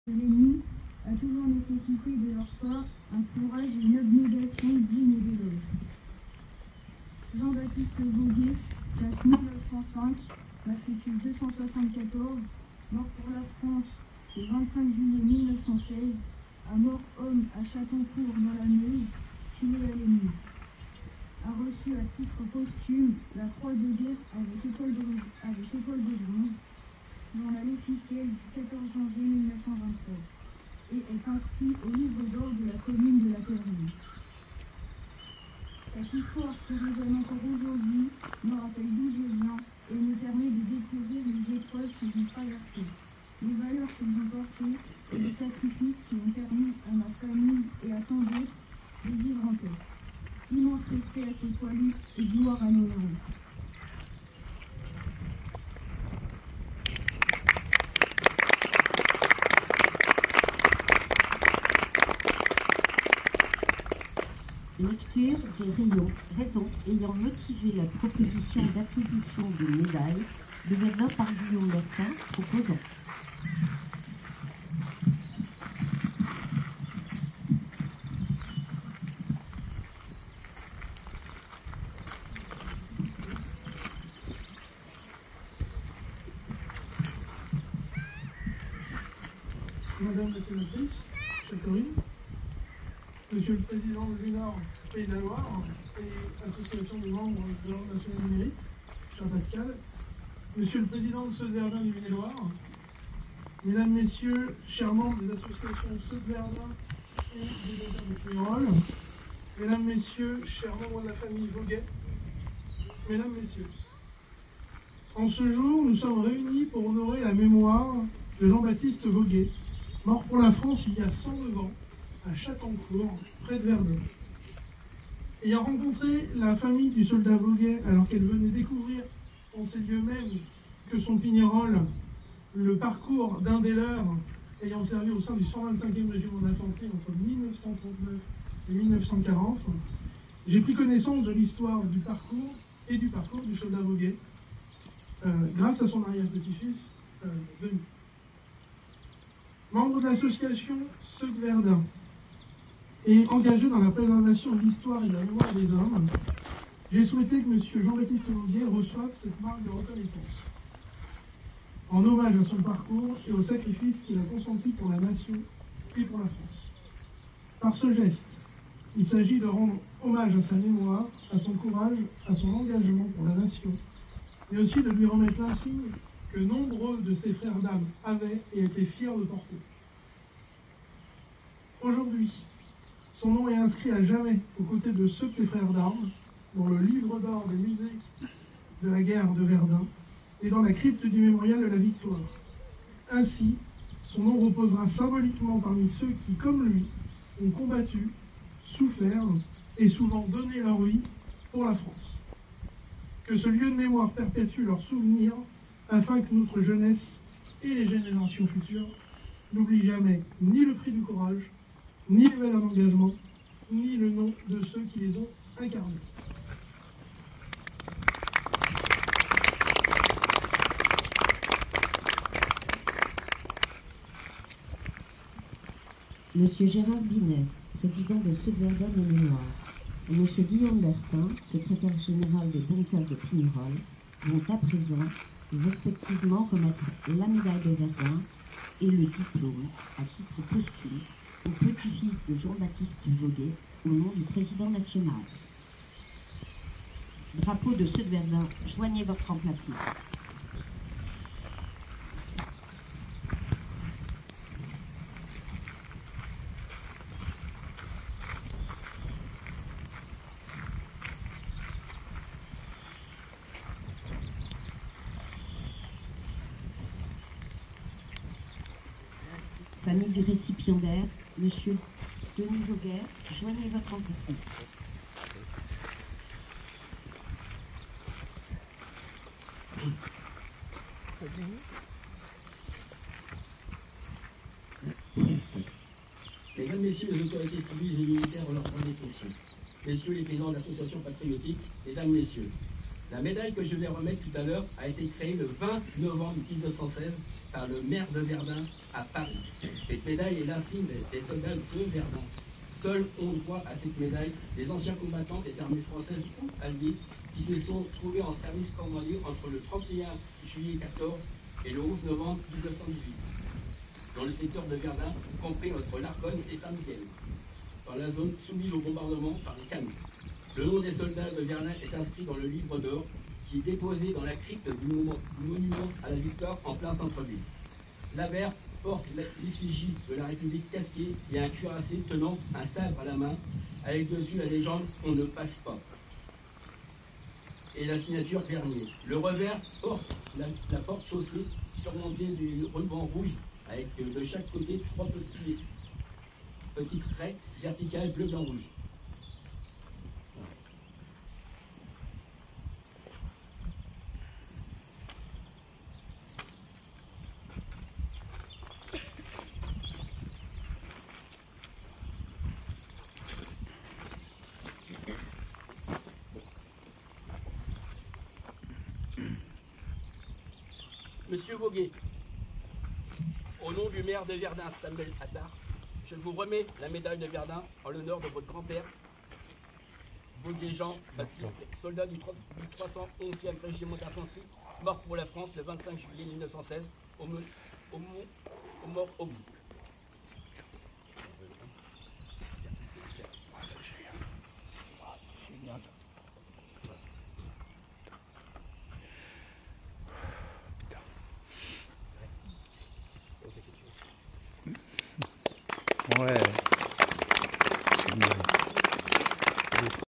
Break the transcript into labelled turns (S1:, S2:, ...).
S1: L'ennemi a toujours nécessité de leur part un courage et une abnégation dignes d'éloge. Jean-Baptiste Voguet, classe 1905, matricule 274, mort pour la France le 25 juillet 1916, à mort homme à Châteaucourt dans la Meuse, tué à l'ennemi. A reçu à titre posthume la Croix de guerre avec école de bronze, journal officiel du 14 janvier 1923, et est inscrit au livre d'or de la commune de la Perrine. Cette histoire qui résonne encore aujourd'hui me rappelle d'où je viens et me permet de découvrir les épreuves que j'ai traversées, les valeurs qu'elles ont portées et les sacrifices qui ont permis à ma famille et à tant d'autres de vivre en paix. Immense respect à ces poilus et gloire à nos héros.
S2: Lecture des raisons ayant motivé la proposition d'attribution de médailles de Verdun par Guillaume Bertin, proposant.
S3: Madame la sénatrice, chère Corinne, Monsieur le Président de l'UNOR Pays de la Loire et Association des membres de l'Ordre national du mérite, cher Pascal, Monsieur le Président de Ceux de Verdun du Maine-et-Loire, Mesdames, Messieurs, chers membres des associations Ceux de Verdun et des Verdun de Puyerolles, Mesdames, Messieurs, chers membres de la famille Voguet, Mesdames, Messieurs, en ce jour, nous sommes réunis pour honorer la mémoire de Jean-Baptiste Voguet, mort pour la France il y a 109 ans, à Châteaucourt, près de Verdun. Ayant rencontré la famille du soldat Voguet alors qu'elle venait découvrir en ces lieux mêmes que son Pignerol le parcours d'un des leurs ayant servi au sein du 125e régiment d'infanterie entre 1939 et 1940, j'ai pris connaissance de l'histoire du parcours du soldat Voguet grâce à son arrière-petit-fils Denis. Membre de l'association Ceux de Verdun et engagé dans la préservation de l'histoire et de la mémoire des hommes, j'ai souhaité que M. Jean-Baptiste Voguet reçoive cette marque de reconnaissance, en hommage à son parcours et au sacrifice qu'il a consenti pour la nation et pour la France. Par ce geste, il s'agit de rendre hommage à sa mémoire, à son courage, à son engagement pour la nation, mais aussi de lui remettre l'insigne que nombreux de ses frères d'âme avaient et étaient fiers de porter. Aujourd'hui, son nom est inscrit à jamais aux côtés de ceux de ses frères d'armes dans le livre d'or des musées de la guerre de Verdun et dans la crypte du mémorial de la Victoire. Ainsi, son nom reposera symboliquement parmi ceux qui, comme lui, ont combattu, souffert et souvent donné leur vie pour la France. Que ce lieu de mémoire perpétue leurs souvenirs afin que notre jeunesse et les générations futures n'oublient jamais ni le prix du courage, ni les valeurs d'engagement, ni le nom de ceux qui les ont incarnés.
S2: Monsieur Gérard Binet, président de Ceux de Verdun de Mémoire, et Monsieur Guillaume Bertin, secrétaire général des Bons Cœurs de Pignerol, vont à présent respectivement remettre la médaille de Verdun et le diplôme à titre posthume au petit-fils de Jean-Baptiste Voguet au nom du président national. Drapeau de Ceux de Verdun, joignez votre emplacement. Famille du récipiendaire, Monsieur Denis Voguet, joignez votre emplacement.
S4: Mesdames, Messieurs les autorités civiles et militaires en leur prendre des questions, Messieurs les présidents d'associations patriotiques, Mesdames, Messieurs, La médaille que je vais remettre tout à l'heure a été créée le 20 novembre 1916 par le maire de Verdun à Paris. Cette médaille est l'insigne des soldats de Verdun. Seuls ont droit à cette médaille les anciens combattants des armées françaises ou alliées qui se sont trouvés en service commandé entre le 31 juillet 14 et le 11 novembre 1918, dans le secteur de Verdun, compris entre l'Argonne et Saint-Michel, dans la zone soumise au bombardement par les canons. Le nom des soldats de Verdun est inscrit dans le livre d'or qui est déposé dans la crypte du monument à la victoire en plein centre-ville. L'Aber porte l'effigie de la République casquée et un cuirassé tenant un sabre à la main, avec dessus la légende « On ne passe pas » et la signature Bernier. Le revers porte la porte chaussée surmontée du ruban rouge avec de chaque côté 3 petites raies verticales bleu, blanc, rouge. Monsieur Voguet, au nom du maire de Verdun, Samuel Assard, je vous remets la médaille de Verdun en l'honneur de votre grand-père, Voguet Jean-Baptiste, soldat du 311e régiment d'infanterie, mort pour la France le 25 juillet 1916, au mort au bout.